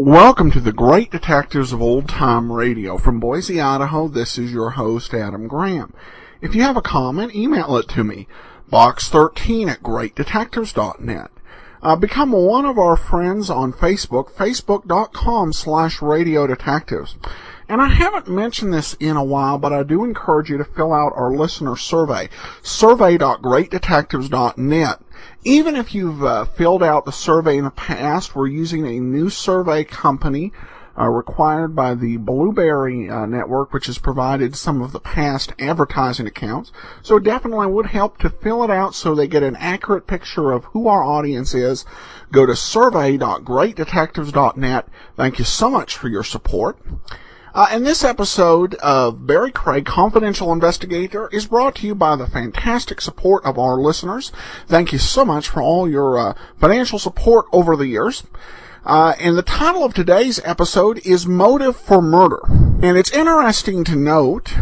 Welcome to the Great Detectives of Old Time Radio. From Boise, Idaho, this is your host, Adam Graham. If you have a comment, email it to me, box13@greatdetectives.net. Become one of our friends on Facebook, facebook.com/radio detectives. And I haven't mentioned this in a while, but I do encourage you to fill out our listener survey, survey.greatdetectives.net. Even if you've filled out the survey in the past, we're using a new survey company required by the Blueberry Network, which has provided some of the past advertising accounts. So it definitely would help to fill it out so they get an accurate picture of who our audience is. Go to survey.greatdetectives.net. Thank you so much for your support. And this episode of Barrie Craig, Confidential Investigator, is brought to you by the fantastic support of our listeners. Thank you so much for all your financial support over the years. And the title of today's episode is Motive for Murder. And it's interesting to note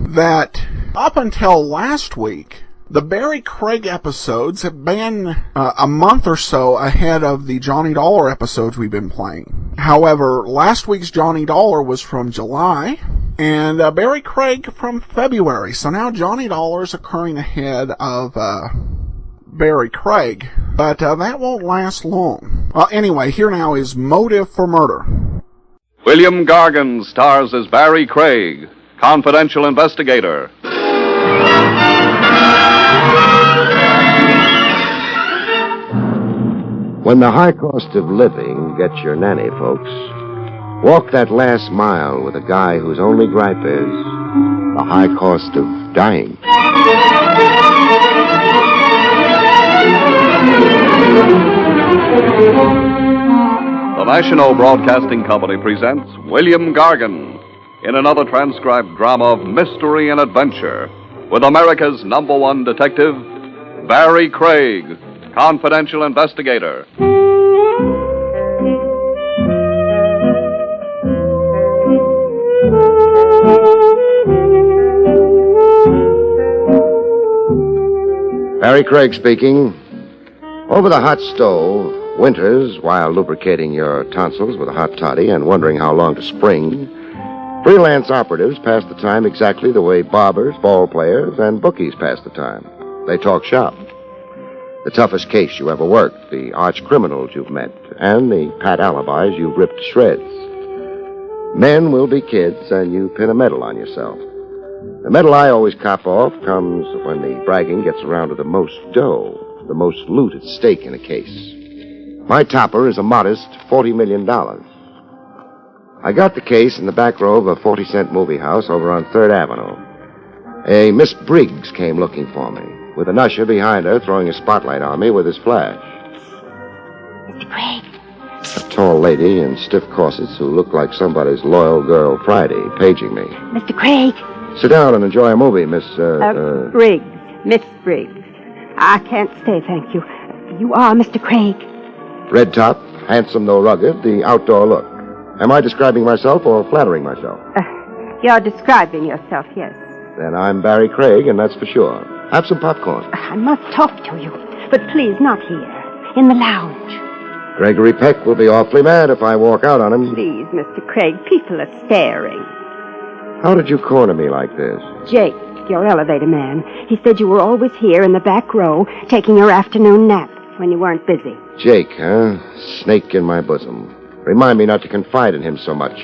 that up until last week, the Barrie Craig episodes have been a month or so ahead of the Johnny Dollar episodes we've been playing. However, last week's Johnny Dollar was from July, and Barrie Craig from February. So now Johnny Dollar is occurring ahead of Barrie Craig, but that won't last long. Anyway, here now is Motive for Murder. William Gargan stars as Barrie Craig, Confidential Investigator. When the high cost of living gets your nanny, folks, walk that last mile with a guy whose only gripe is the high cost of dying. The National Broadcasting Company presents William Gargan in another transcribed drama of mystery and adventure with America's #1 detective, Barrie Craig, Confidential Investigator. Barrie Craig speaking. Over the hot stove, winters, while lubricating your tonsils with a hot toddy and wondering how long to spring, freelance operatives pass the time exactly the way barbers, ball players, and bookies pass the time. They talk shop. The toughest case you ever worked, the arch criminals you've met, and the pat alibis you've ripped to shreds. Men will be kids, and you pin a medal on yourself. The medal I always cop off comes when the bragging gets around to the most dough, the most loot at stake in a case. My topper is a modest $40 million. I got the case in the back row of a 40-cent movie house over on 3rd Avenue. A Miss Briggs came looking for me, with an usher behind her throwing a spotlight on me with his flash. Mr. Craig. A tall lady in stiff corsets who looked like somebody's loyal girl Friday paging me. Mr. Craig. Sit down and enjoy a movie, Miss, Briggs. Miss Briggs. I can't stay, thank you. You are Mr. Craig. Red top, handsome though rugged, the outdoor look. Am I describing myself or flattering myself? You're describing yourself, yes. Then I'm Barrie Craig, and that's for sure. Have some popcorn. I must talk to you, but please not here. In the lounge. Gregory Peck will be awfully mad if I walk out on him. Please, Mr. Craig, people are staring. How did you corner me like this? Jake, your elevator man. He said you were always here in the back row, taking your afternoon nap when you weren't busy. Jake, huh? Snake in my bosom. Remind me not to confide in him so much.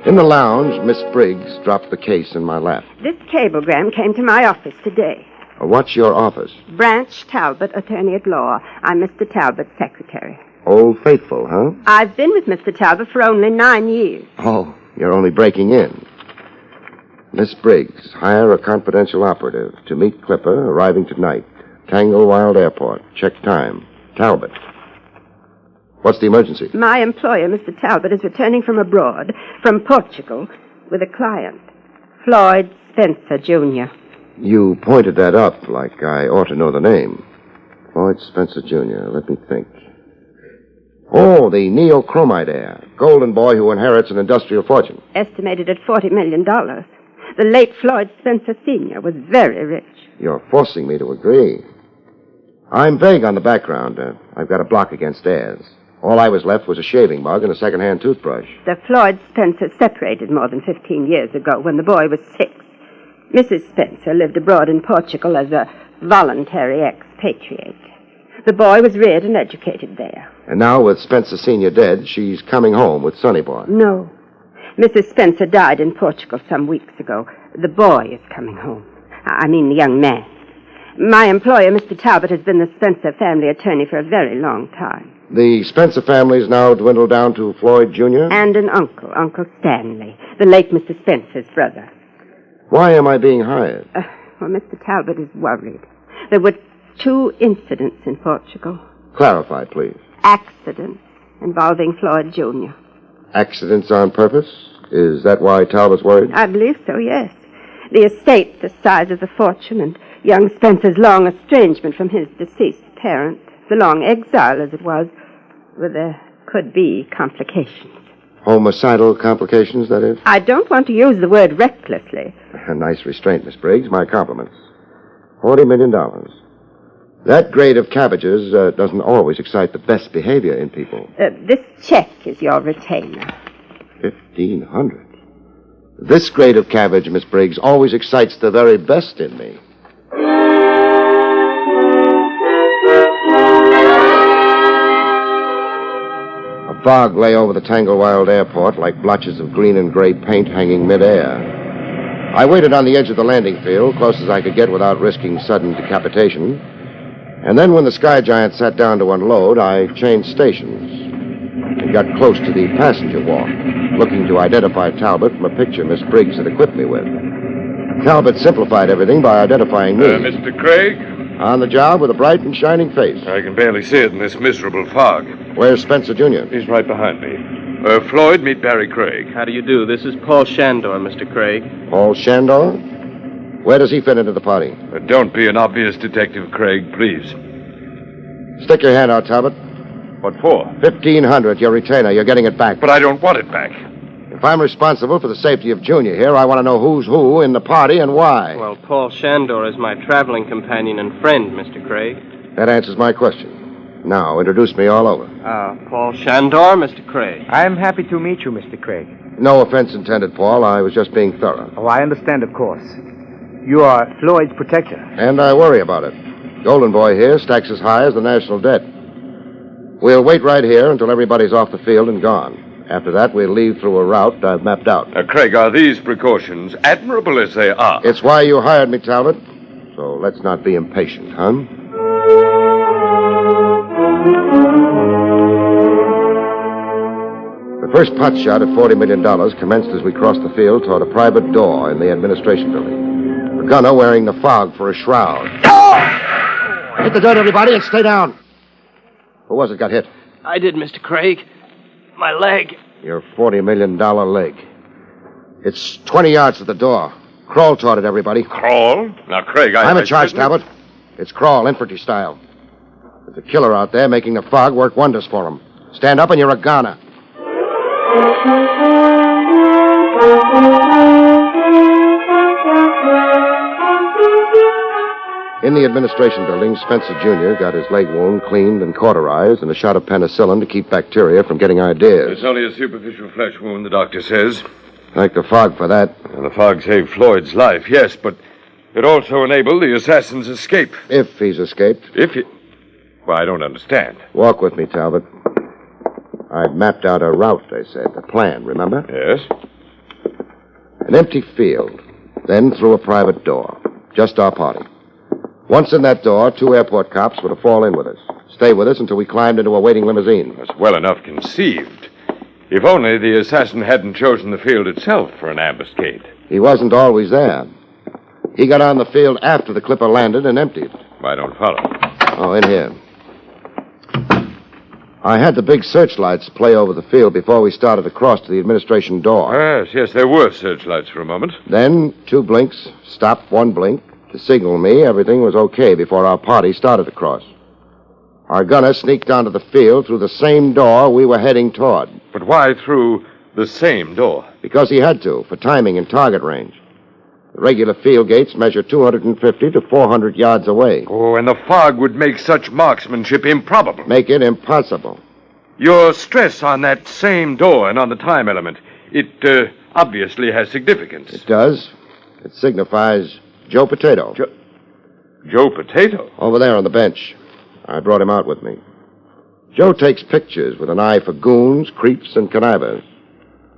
In the lounge, Miss Briggs dropped the case in my lap. This cablegram came to my office today. What's your office? Branch Talbot, attorney at law. I'm Mr. Talbot's secretary. Old Faithful, huh? I've been with Mr. Talbot for only 9 years. Oh, you're only breaking in. Miss Briggs, hire a confidential operative to meet Clipper, arriving tonight. Tanglewild Airport. Check time. Talbot. What's the emergency? My employer, Mr. Talbot, is returning from abroad, from Portugal, with a client, Floyd Spencer, Jr. You pointed that up like I ought to know the name. Floyd Spencer, Jr. Let me think. Oh, the neochromite heir. Golden boy who inherits an industrial fortune. Estimated at $40 million. The late Floyd Spencer Sr. was very rich. You're forcing me to agree. I'm vague on the background. I've got a block against heirs. All I was left was a shaving mug and a second-hand toothbrush. The Floyd Spencers separated more than 15 years ago when the boy was 6. Mrs. Spencer lived abroad in Portugal as a voluntary expatriate. The boy was reared and educated there. And now, with Spencer Sr. dead, she's coming home with Sonny Boy. No. Mrs. Spencer died in Portugal some weeks ago. The boy is coming home. I mean the young man. My employer, Mr. Talbot, has been the Spencer family attorney for a very long time. The Spencer family's now dwindled down to Floyd Jr.? And an uncle, Uncle Stanley, the late Mr. Spencer's brother. Why am I being hired? Well, Mr. Talbot is worried. There were 2 incidents in Portugal. Clarify, please. Accidents involving Floyd Jr. Accidents on purpose? Is that why Talbot's worried? I believe so, yes. The estate the size of the fortune and young Spencer's long estrangement from his deceased parent, the long exile, as it was, where there could be complications. Homicidal complications, that is? I don't want to use the word recklessly. A nice restraint, Miss Briggs. My compliments. $40 million. That grade of cabbages doesn't always excite the best behavior in people. This check is your retainer. 1,500. This grade of cabbage, Miss Briggs, always excites the very best in me. A fog lay over the Tanglewild airport like blotches of green and gray paint hanging midair. I waited on the edge of the landing field, close as I could get without risking sudden decapitation. And then when the Sky Giant sat down to unload, I changed stations and got close to the passenger walk, looking to identify Talbot from a picture Miss Briggs had equipped me with. Talbot simplified everything by identifying me. Mr. Craig? On the job with a bright and shining face. I can barely see it in this miserable fog. Where's Spencer Jr.? He's right behind me. Floyd, meet Barrie Craig. How do you do? This is Paul Shandor, Mr. Craig. Paul Shandor? Where does he fit into the party? Don't be an obvious detective, Craig, please. Stick your hand out, Talbot. What for? 1,500, your retainer. You're getting it back. But I don't want it back. If I'm responsible for the safety of Junior here, I want to know who's who in the party and why. Well, Paul Shandor is my traveling companion and friend, Mr. Craig. That answers my question. Now, introduce me all over. Paul Shandor, Mr. Craig. I'm happy to meet you, Mr. Craig. No offense intended, Paul. I was just being thorough. Oh, I understand, of course. You are Floyd's protector. And I worry about it. Golden Boy here stacks as high as the national debt. We'll wait right here until everybody's off the field and gone. After that, we'll leave through a route I've mapped out. Craig, are these precautions, admirable as they are? It's why you hired me, Talbot. So let's not be impatient, huh? The first pot shot at $40 million commenced as we crossed the field toward a private door in the administration building. The gunner wearing the fog for a shroud. Oh! Hit the dirt, everybody, and stay down. Who was it got hit? I did, Mr. Craig. My leg. Your $40 million leg. It's 20 yards to the door. Crawl toward it, everybody. Crawl? Now, Craig, I'm in charge, Talbot. It's crawl, infantry style. There's a killer out there making the fog work wonders for him. Stand up and you're a goner. In the administration building, Spencer Jr. got his leg wound cleaned and cauterized and a shot of penicillin to keep bacteria from getting ideas. It's only a superficial flesh wound, the doctor says. Thank the fog for that. And the fog saved Floyd's life, yes, but it also enabled the assassin's escape. If he's escaped. If he... Well, I don't understand. Walk with me, Talbot. I'd mapped out a route, they said. A plan, remember? Yes? An empty field. Then through a private door. Just our party. Once in that door, 2 airport cops were to fall in with us. Stay with us until we climbed into a waiting limousine. That's well enough conceived. If only the assassin hadn't chosen the field itself for an ambuscade. He wasn't always there. He got on the field after the clipper landed and emptied. I don't follow. Oh, in here. I had the big searchlights play over the field before we started across to the administration door. Yes, there were searchlights for a moment. Then 2 blinks, stop, 1 blink, to signal me everything was okay before our party started to cross. Our gunner sneaked onto the field through the same door we were heading toward. But why through the same door? Because he had to, for timing and target range. The regular field gates measure 250 to 400 yards away. Oh, and the fog would make such marksmanship improbable. Make it impossible. Your stress on that same door and on the time element, it obviously has significance. It does. It signifies Joe Potato. Joe Potato? Over there on the bench. I brought him out with me. Joe takes pictures with an eye for goons, creeps, and connivers.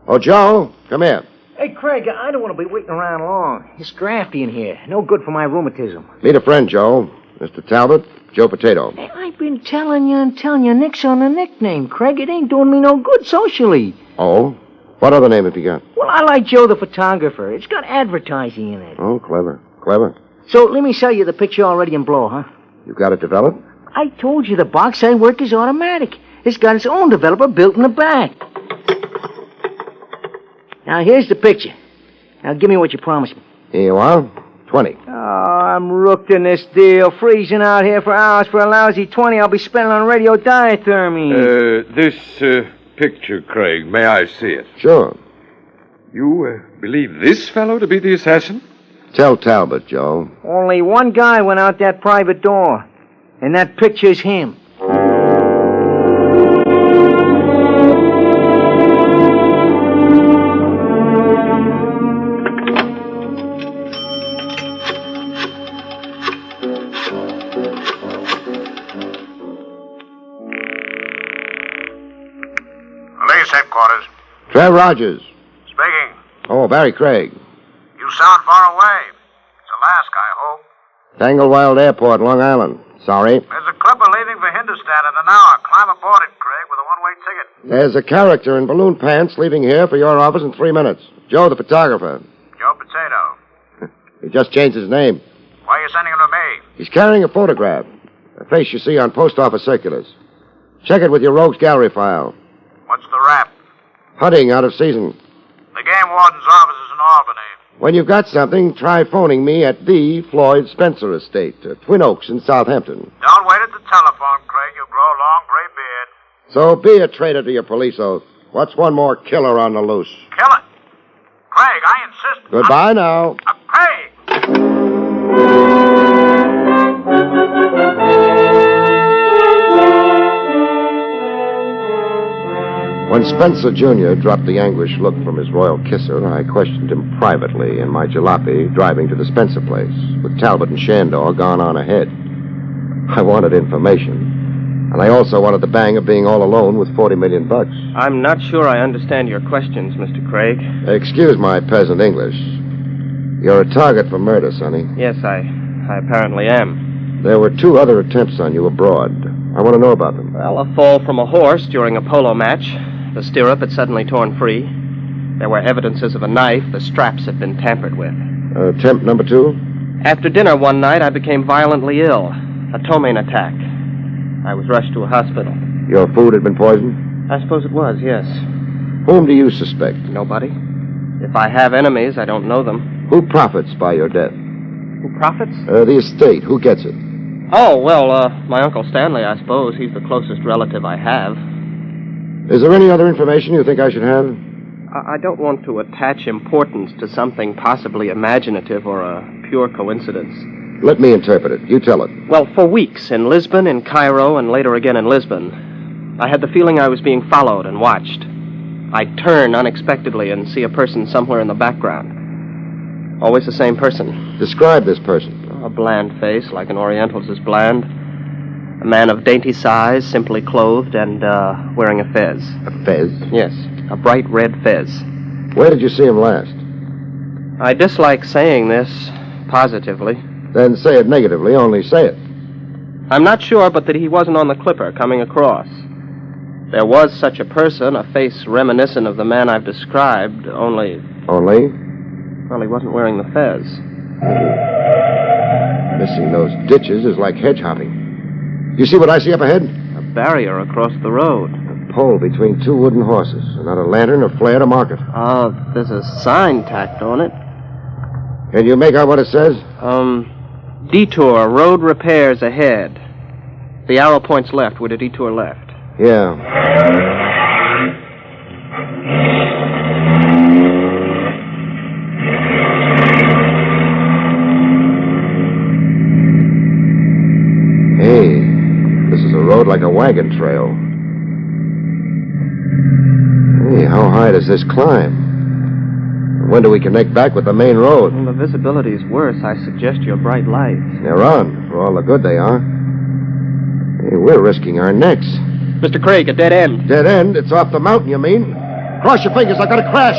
Oh, Joe, come here. Hey, Craig, I don't want to be waiting around long. It's drafty in here. No good for my rheumatism. Meet a friend, Joe. Mr. Talbot, Joe Potato. Hey, I've been telling you, nix on the nickname, Craig. It ain't doing me no good socially. Oh? What other name have you got? Well, I like Joe the photographer. It's got advertising in it. Oh, clever. Clever. So let me sell you the picture already in blow, huh? You got it developed? I told you the box I work is automatic. It's got its own developer built in the back. Now, here's the picture. Now, give me what you promised me. Here you are. 20. Oh, I'm rooked in this deal. Freezing out here for hours for a lousy 20 I'll be spending on radio diathermy. This picture, Craig, may I see it? Sure. You believe this fellow to be the assassin? Tell Talbot, Joe. Only one guy went out that private door. And that picture's him. Police headquarters. Trev Rogers. Speaking. Oh, Barrie Craig. You sound far away. It's Alaska, I hope. Tanglewild Airport, Long Island. Sorry. There's a clipper leaving for Hindustan in an hour. Climb aboard it, Craig, with a one-way ticket. There's a character in balloon pants leaving here for your office in 3 minutes. Joe the photographer. Joe Potato. He just changed his name. Why are you sending him to me? He's carrying a photograph. A face you see on post office circulars. Check it with your rogues gallery file. What's the rap? Hunting out of season. The game warden's office is in Albany. When you've got something, try phoning me at the Floyd Spencer Estate, Twin Oaks in Southampton. Don't wait at the telephone, Craig. You'll grow a long gray beard. So be a traitor to your police oath. What's one more killer on the loose? Kill it. Craig, I insist. Goodbye now. Craig! When Spencer Jr. dropped the anguished look from his royal kisser, I questioned him privately in my jalopy driving to the Spencer place, with Talbot and Shandor gone on ahead. I wanted information, and I also wanted the bang of being all alone with $40 million. I'm not sure I understand your questions, Mr. Craig. Excuse my peasant English. You're a target for murder, Sonny. Yes, I apparently am. There were 2 other attempts on you abroad. I want to know about them. Well, a fall from a horse during a polo match. The stirrup had suddenly torn free. There were evidences of a knife. The straps had been tampered with. Attempt number 2? After dinner one night, I became violently ill. A ptomaine attack. I was rushed to a hospital. Your food had been poisoned? I suppose it was, yes. Whom do you suspect? Nobody. If I have enemies, I don't know them. Who profits by your death? Who profits? The estate. Who gets it? Oh, well, my Uncle Stanley, I suppose. He's the closest relative I have. Is there any other information you think I should have? I don't want to attach importance to something possibly imaginative or a pure coincidence. Let me interpret it. You tell it. Well, for weeks, in Lisbon, in Cairo, and later again in Lisbon, I had the feeling I was being followed and watched. I'd turn unexpectedly and see a person somewhere in the background. Always the same person. Describe this person. A bland face, like an Oriental's is bland. A man of dainty size, simply clothed, and wearing a fez. A fez? Yes, a bright red fez. Where did you see him last? I dislike saying this positively. Then say it negatively, only say it. I'm not sure, but that he wasn't on the clipper coming across. There was such a person, a face reminiscent of the man I've described, only... Only? Well, he wasn't wearing the fez. Missing those ditches is like hedge hopping. You see what I see up ahead? A barrier across the road. A pole between 2 wooden horses, and not a lantern or flare to mark it. Oh, there's a sign tacked on it. Can you make out what it says? Detour, road repairs ahead. The arrow points left with a detour left. Yeah. road like a wagon trail. Hey, how high does this climb? When do we connect back with the main road? Well, the visibility's worse. I suggest your bright lights. They're on, for all the good they are. Hey, we're risking our necks. Mr. Craig, a dead end. Dead end? It's off the mountain, you mean? Cross your fingers, I've got to crash.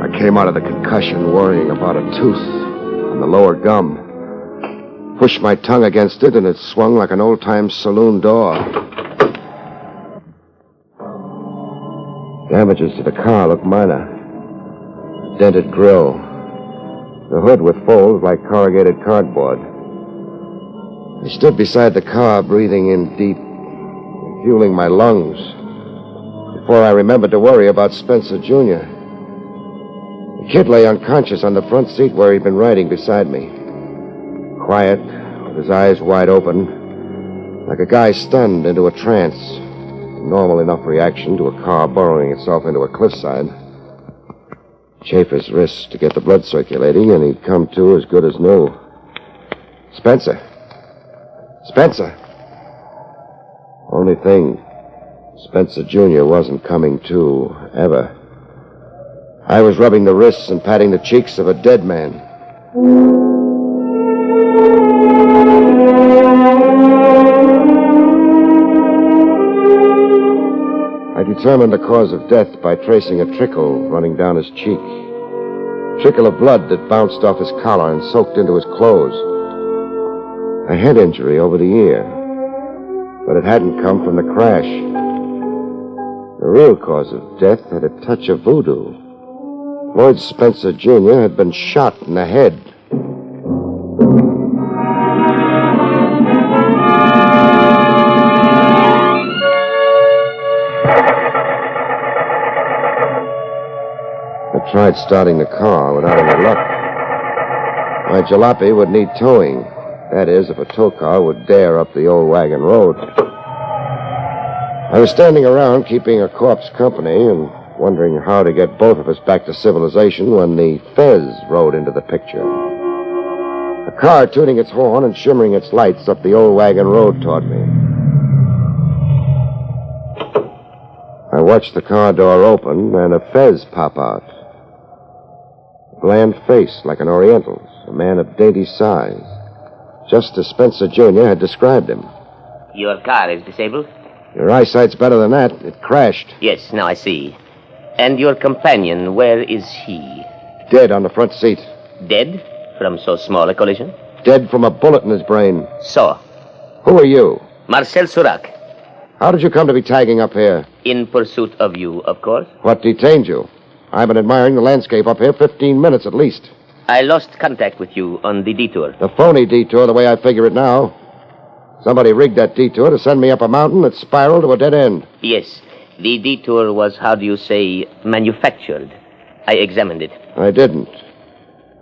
I came out of the concussion worrying about a tooth on the lower gum. Pushed my tongue against it, and it swung like an old-time saloon door. Damages to the car look minor. Dented grille. The hood with folds like corrugated cardboard. I stood beside the car, breathing in deep, fueling my lungs, before I remembered to worry about Spencer Jr. The kid lay unconscious on the front seat where he'd been riding beside me. Quiet, with his eyes wide open, like a guy stunned into a trance. A normal enough reaction to a car burrowing itself into a cliffside. Chafe his wrists to get the blood circulating, and he'd come to as good as new. Spencer. Spencer. Only thing, Spencer Jr. wasn't coming to, ever. I was rubbing the wrists and patting the cheeks of a dead man. I determined the cause of death by tracing a trickle running down his cheek. Trickle of blood that bounced off his collar and soaked into his clothes. A head injury over the ear. But it hadn't come from the crash. The real cause of death had a touch of voodoo. Lloyd Spencer Jr. had been shot in the head. I tried starting the car without any luck. My jalopy would need towing. That is, if a tow car would dare up the old wagon road. I was standing around keeping a corpse company and wondering how to get both of us back to civilization when the Fez rode into the picture. A car tooting its horn and shimmering its lights up the old wagon road toward me. I watched the car door open and a Fez pop out. A bland face like an Oriental's, a man of dainty size, just as Spencer Jr. had described him. Your car is disabled? Your eyesight's better than that. It crashed. Yes, now I see. And your companion, where is he? Dead on the front seat. Dead? From so small a collision? Dead from a bullet in his brain. So? Who are you? Marcel Surac. How did you come to be tagging up here? In pursuit of you, of course. What detained you? I've been admiring the landscape up here 15 minutes at least. I lost contact with you on the detour. The phony detour, the way I figure it now. Somebody rigged that detour to send me up a mountain that spiraled to a dead end. Yes. The detour was, how do you say, manufactured. I examined it. I didn't.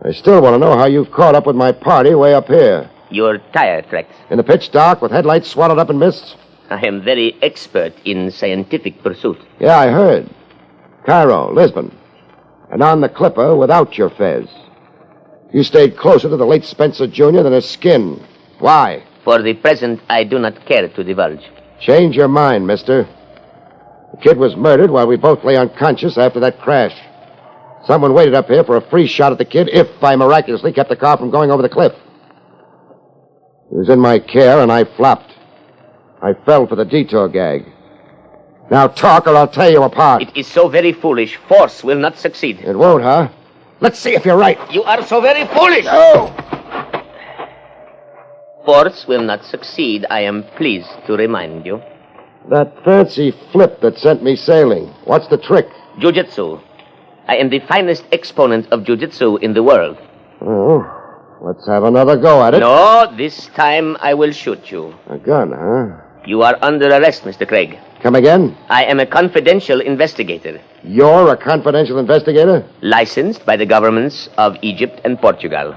I still want to know how you've caught up with my party way up here. Your tire tracks. In the pitch dark with headlights swallowed up in mists? I am very expert in scientific pursuit. Yeah, I heard. Cairo, Lisbon. And on the Clipper without your Fez. You stayed closer to the late Spencer Jr. than his skin. Why? For the present, I do not care to divulge. Change your mind, mister. The kid was murdered while we both lay unconscious after that crash. Someone waited up here for a free shot at the kid if I miraculously kept the car from going over the cliff. He was in my care and I flopped. I fell for the detour gag. Now talk or I'll tear you apart. It is so very foolish. Force will not succeed. It won't, huh? Let's see if you're right. You are so very foolish. No! Force will not succeed, I am pleased to remind you. That fancy flip that sent me sailing. What's the trick? Jiu-jitsu. I am the finest exponent of jiu-jitsu in the world. Oh, let's have another go at it. No, this time I will shoot you. A gun, huh? You are under arrest, Mr. Craig. Come again? I am a confidential investigator. You're a confidential investigator? Licensed by the governments of Egypt and Portugal.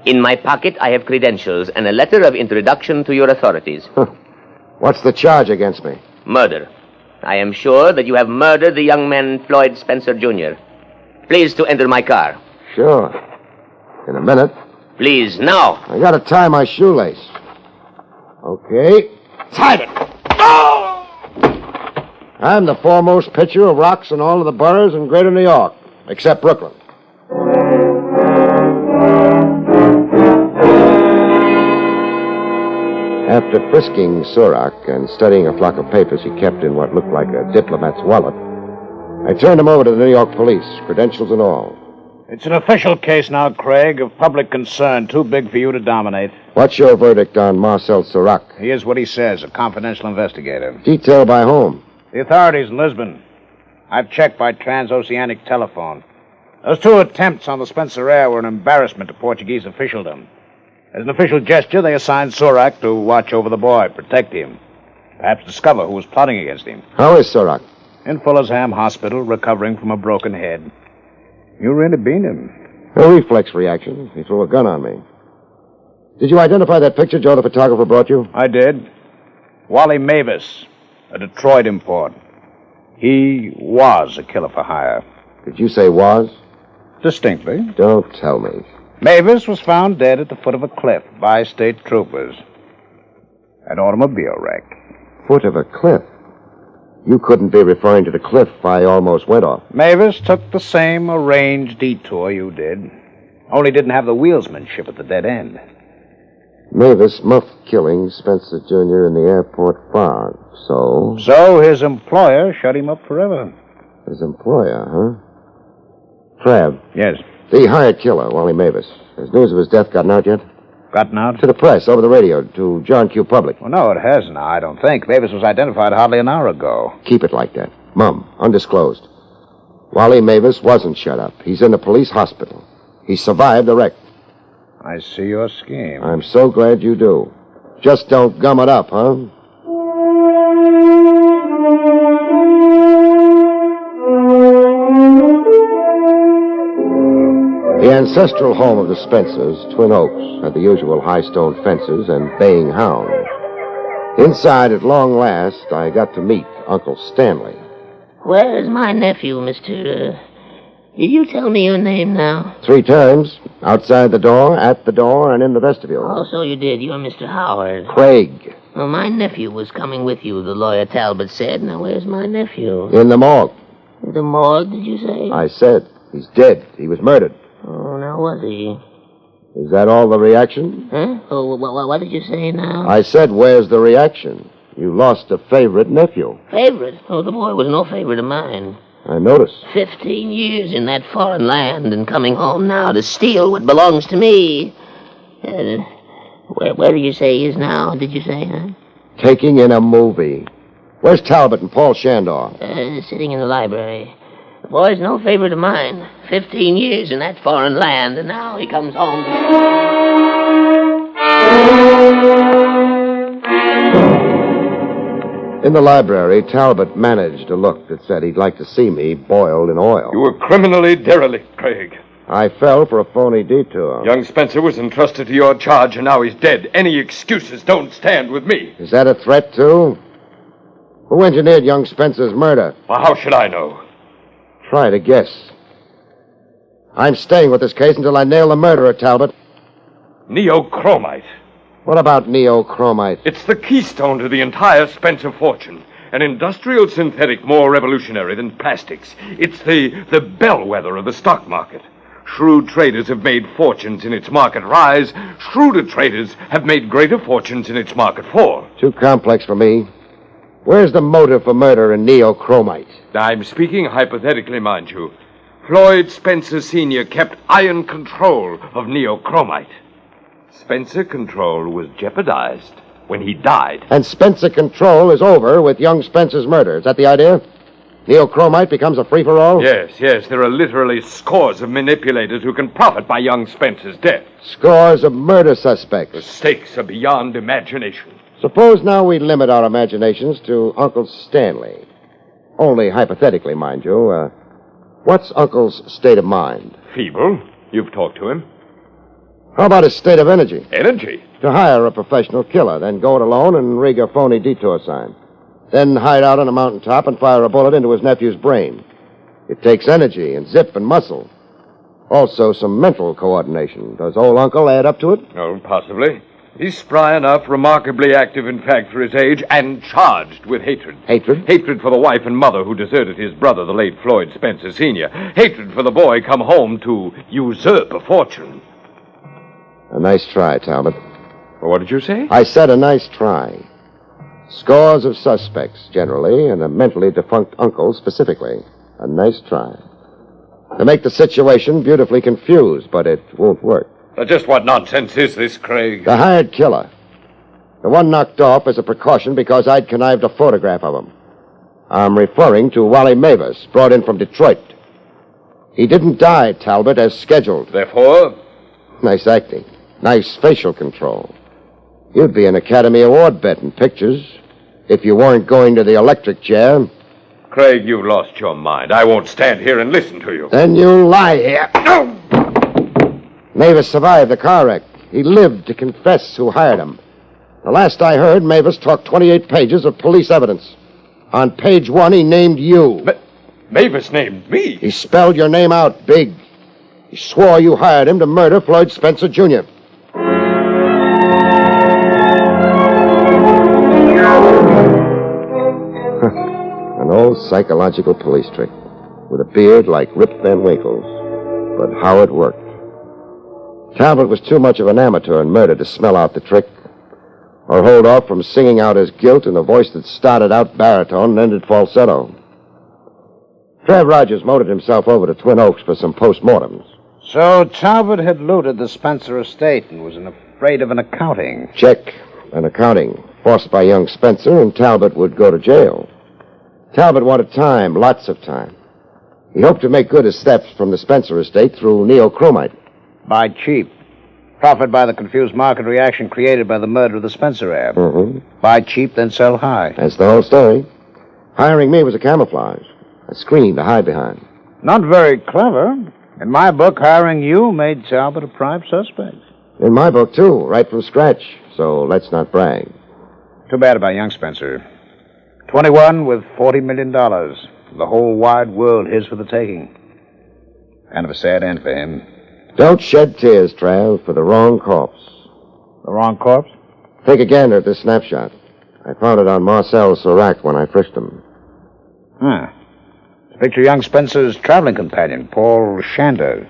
In my pocket, I have credentials and a letter of introduction to your authorities. What's the charge against me? Murder. I am sure that you have murdered the young man Floyd Spencer Jr. Please to enter my car. Sure. In a minute. Please, now. I gotta tie my shoelace. Okay. Tied it. I'm the foremost pitcher of rocks in all of the boroughs in greater New York, except Brooklyn. After frisking Surak and studying a flock of papers he kept in what looked like a diplomat's wallet, I turned him over to the New York police, credentials and all. It's an official case now, Craig, of public concern, too big for you to dominate. What's your verdict on Marcel Surak? He is what he says, a confidential investigator. Detailed by whom? The authorities in Lisbon. I've checked by transoceanic telephone. Those 2 attempts on the Spencer heir were an embarrassment to Portuguese officialdom. As an official gesture, they assigned Surak to watch over the boy, protect him, perhaps discover who was plotting against him. How is Surak? In Fullersham Hospital, recovering from a broken head. You really beat him. A reflex reaction. He threw a gun on me. Did you identify that picture Joe the photographer brought you? I did. Wally Mavis, a Detroit import. He was a killer for hire. Did you say was? Distinctly. Don't tell me. Mavis was found dead at the foot of a cliff by state troopers. An automobile wreck. Foot of a cliff? You couldn't be referring to the cliff I almost went off. Mavis took the same arranged detour you did, only didn't have the wheelsmanship at the dead end. Mavis muffed killing Spencer Jr. in the airport fog, so... So his employer shut him up forever. His employer, huh? Trav. Yes. The hired killer, Wally Mavis. Has news of his death gotten out yet? Gotten out? To the press, over the radio, to John Q. Public. Well, no, it hasn't, I don't think. Mavis was identified hardly an hour ago. Keep it like that. Mum, undisclosed. Wally Mavis wasn't shut up. He's in the police hospital. He survived the wreck. I see your scheme. I'm so glad you do. Just don't gum it up, huh? The ancestral home of the Spencers, Twin Oaks, had the usual high stone fences and baying hounds. Inside, at long last, I got to meet Uncle Stanley. Where's my nephew, Mr. Did you tell me your name now? 3 times. Outside the door, at the door, and in the vestibule. Oh, so you did. You're Mr. Howard. Craig. Well, my nephew was coming with you, the lawyer Talbot said. Now, where's my nephew? In the morgue. The morgue, did you say? I said. He's dead. He was murdered. Oh, now was he? Is that all the reaction? Huh? Oh, what did you say now? I said, where's the reaction? You lost a favorite nephew. Favorite? Oh, the boy was no favorite of mine. I noticed. 15 years in that foreign land and coming home now to steal what belongs to me. Where do you say he is now, did you say, huh? Taking in a movie. Where's Talbot and Paul Shandor? Sitting in the library. The boy's no favorite of mine. 15 years in that foreign land, and now he comes home. In the library, Talbot managed a look that said he'd like to see me boiled in oil. You were criminally derelict, Craig. I fell for a phony detour. Young Spencer was entrusted to your charge, and now he's dead. Any excuses don't stand with me. Is that a threat, too? Who engineered young Spencer's murder? Well, how should I know? Try to guess. I'm staying with this case until I nail the murderer, Talbot. Neochromite. What about neochromite? It's the keystone to the entire Spencer fortune. An industrial synthetic more revolutionary than plastics. It's the bellwether of the stock market. Shrewd traders have made fortunes in its market rise. Shrewder traders have made greater fortunes in its market fall. Too complex for me. Where's the motive for murder in neochromite? I'm speaking hypothetically, mind you. Floyd Spencer Sr. kept iron control of neochromite. Spencer control was jeopardized when he died. And Spencer control is over with young Spencer's murder. Is that the idea? Neochromite becomes a free-for-all? Yes. There are literally scores of manipulators who can profit by young Spencer's death. Scores of murder suspects. The stakes are beyond imagination. Suppose now we limit our imaginations to Uncle Stanley. Only hypothetically, mind you. What's Uncle's state of mind? Feeble. You've talked to him. How about his state of energy? Energy? To hire a professional killer, then go it alone and rig a phony detour sign. Then hide out on a mountaintop and fire a bullet into his nephew's brain. It takes energy and zip and muscle. Also, some mental coordination. Does old Uncle add up to it? Oh, possibly. He's spry enough, remarkably active, in fact, for his age, and charged with hatred. Hatred? Hatred for the wife and mother who deserted his brother, the late Floyd Spencer Sr. Hatred for the boy come home to usurp a fortune. A nice try, Talbot. Well, what did you say? I said a nice try. Scores of suspects, generally, and a mentally defunct uncle, specifically. A nice try. To make the situation beautifully confused, but it won't work. Just what nonsense is this, Craig? The hired killer. The one knocked off as a precaution because I'd connived a photograph of him. I'm referring to Wally Mavis, brought in from Detroit. He didn't die, Talbot, as scheduled. Therefore? Nice acting. Nice facial control. You'd be an Academy Award bet in pictures if you weren't going to the electric chair. Craig, you lost your mind. I won't stand here and listen to you. Then you lie here. No! Mavis survived the car wreck. He lived to confess who hired him. The last I heard, Mavis talked 28 pages of police evidence. On page 1, he named you. Mavis named me? He spelled your name out big. He swore you hired him to murder Floyd Spencer, Jr. An old psychological police trick, with a beard like Rip Van Winkle's. But how it worked. Talbot was too much of an amateur in murder to smell out the trick, or hold off from singing out his guilt in a voice that started out baritone and ended falsetto. Trev Rogers motored himself over to Twin Oaks for some postmortems. So Talbot had looted the Spencer estate and was afraid of an accounting. Check. An accounting. Forced by young Spencer, and Talbot would go to jail. Talbot wanted time, lots of time. He hoped to make good his steps from the Spencer estate through neochromite. Buy cheap. Profit by the confused market reaction created by the murder of the Spencer heir. Mm-hmm. Buy cheap, then sell high. That's the whole story. Hiring me was a camouflage. A screen to hide behind. Not very clever. In my book, hiring you made Talbot a prime suspect. In my book, too, right from scratch. So let's not brag. Too bad about young Spencer. 21 with $40 million. The whole wide world his for the taking. Kind of a sad end for him. Don't shed tears, Trav, for the wrong corpse. The wrong corpse? Take a gander at this snapshot. I found it on Marcel Serac when I frisked him. Huh. Picture young Spencer's traveling companion, Paul Shander.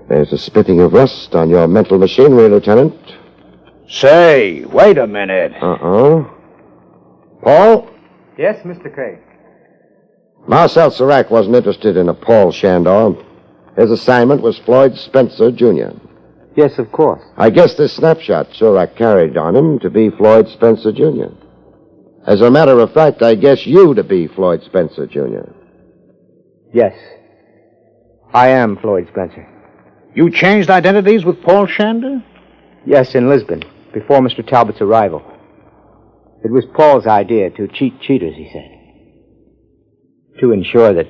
There's a spitting of rust on your mental machinery, Lieutenant. Say, wait a minute. Uh-oh. Paul? Yes, Mr. Craig. Marcel Serac wasn't interested in a Paul Shandor. His assignment was Floyd Spencer, Jr. Yes, of course. I guess this snapshot Serac carried on him to be Floyd Spencer, Jr. As a matter of fact, I guess you to be Floyd Spencer, Jr. Yes. I am Floyd Spencer. You changed identities with Paul Shander? Yes, in Lisbon, before Mr. Talbot's arrival. It was Paul's idea to cheat cheaters, he said. To ensure that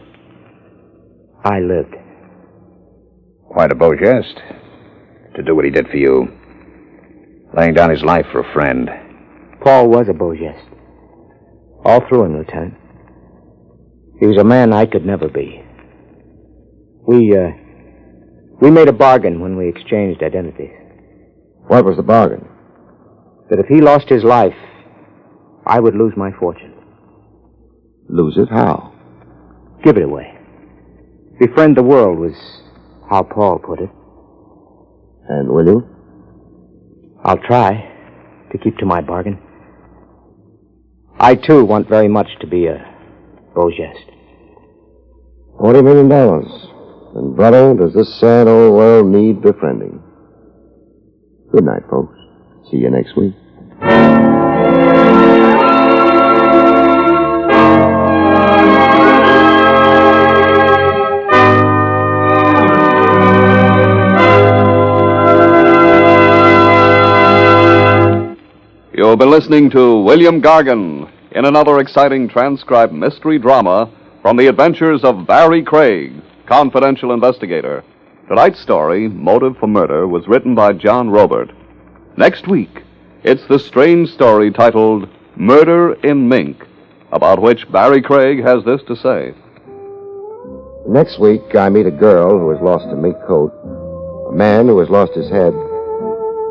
I lived. Quite a beau geste. To do what he did for you. Laying down his life for a friend. Paul was a beau geste. All through him, Lieutenant. He was a man I could never be. We made a bargain when we exchanged identities. What was the bargain? That if he lost his life, I would lose my fortune. Lose it how? Give it away. Befriend the world was how Paul put it. And will you? I'll try to keep to my bargain. I, too, want very much to be a beau geste. $40 million. And, brother, does this sad old world need befriending. Good night, folks. See you next week. You've been listening to William Gargan in another exciting transcribed mystery drama from the adventures of Barrie Craig, confidential investigator. Tonight's story, Motive for Murder, was written by John Robert. Next week, it's the strange story titled Murder in Mink, about which Barrie Craig has this to say. Next week, I meet a girl who has lost a mink coat, a man who has lost his head,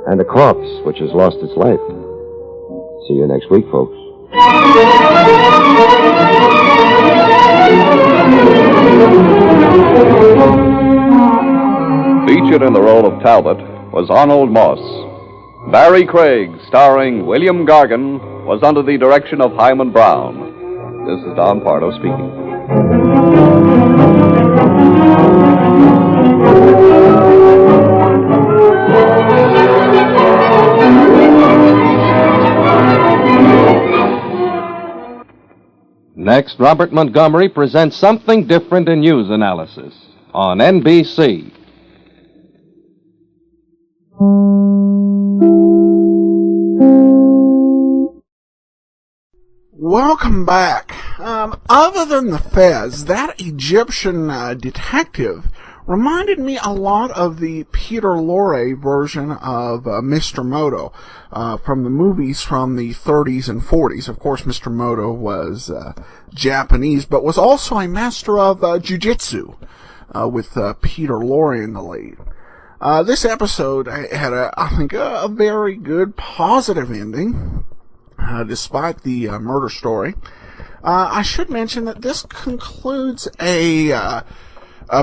and a corpse which has lost its life. See you next week, folks. Featured in the role of Talbot was Arnold Moss. Barrie Craig, starring William Gargan, was under the direction of Hyman Brown. This is Don Pardo speaking. Next, Robert Montgomery presents Something Different in News Analysis on NBC. Welcome back. Other than the Fez, that Egyptian detective reminded me a lot of the Peter Lorre version of Mr. Moto from the movies from the 30s and 40s. Of course, Mr. Moto was Japanese, but was also a master of jiu-jitsu with Peter Lorre in the lead. This episode had, I think, a very good, positive ending, despite the murder story. I should mention that this concludes a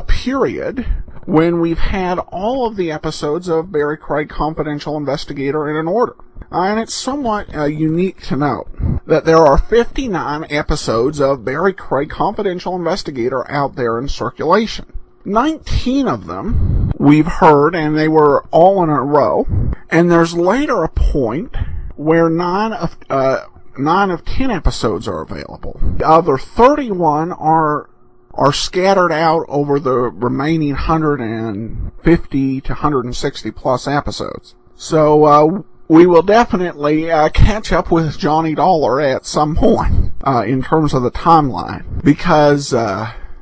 period when we've had all of the episodes of Barrie Craig Confidential Investigator in an order. And it's somewhat unique to note that there are 59 episodes of Barrie Craig Confidential Investigator out there in circulation. 19 of them we've heard, and they were all in a row. And there's later a point where 9 of 10 episodes are available. The other 31 are scattered out over the remaining 150 to 160 plus episodes. So we will definitely catch up with Johnny Dollar at some point in terms of the timeline, because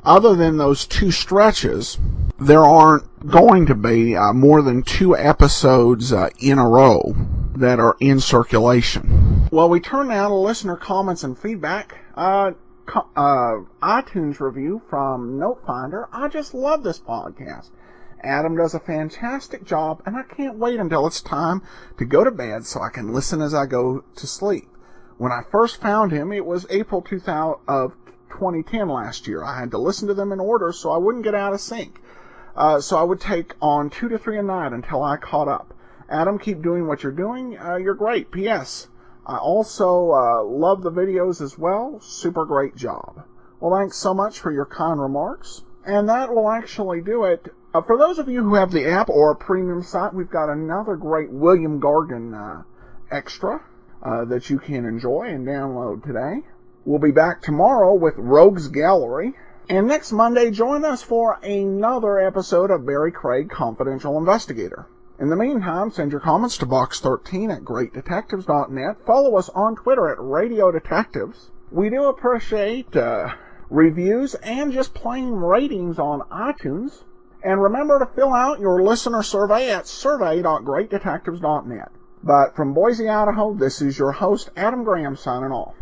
other than those 2 stretches, there aren't going to be more than 2 episodes in a row that are in circulation. Well, we turn now to listener comments and feedback. iTunes review from Notefinder. I just love this podcast. Adam does a fantastic job, and I can't wait until it's time to go to bed so I can listen as I go to sleep. When I first found him, it was April 2010 last year. I had to listen to them in order so I wouldn't get out of sync. So I would take on 2 to 3 a night until I caught up. Adam, keep doing what you're doing. You're great. P.S. I also love the videos as well. Super great job. Well, thanks so much for your kind remarks. And that will actually do it. For those of you who have the app or a premium site, we've got another great William Gargan extra that you can enjoy and download today. We'll be back tomorrow with Rogues Gallery. And next Monday, join us for another episode of Barrie Craig Confidential Investigator. In the meantime, send your comments to box13@greatdetectives.net. Follow us on Twitter at Radio Detectives. We do appreciate reviews and just plain ratings on iTunes. And remember to fill out your listener survey at survey.greatdetectives.net. But from Boise, Idaho, this is your host, Adam Graham, signing off.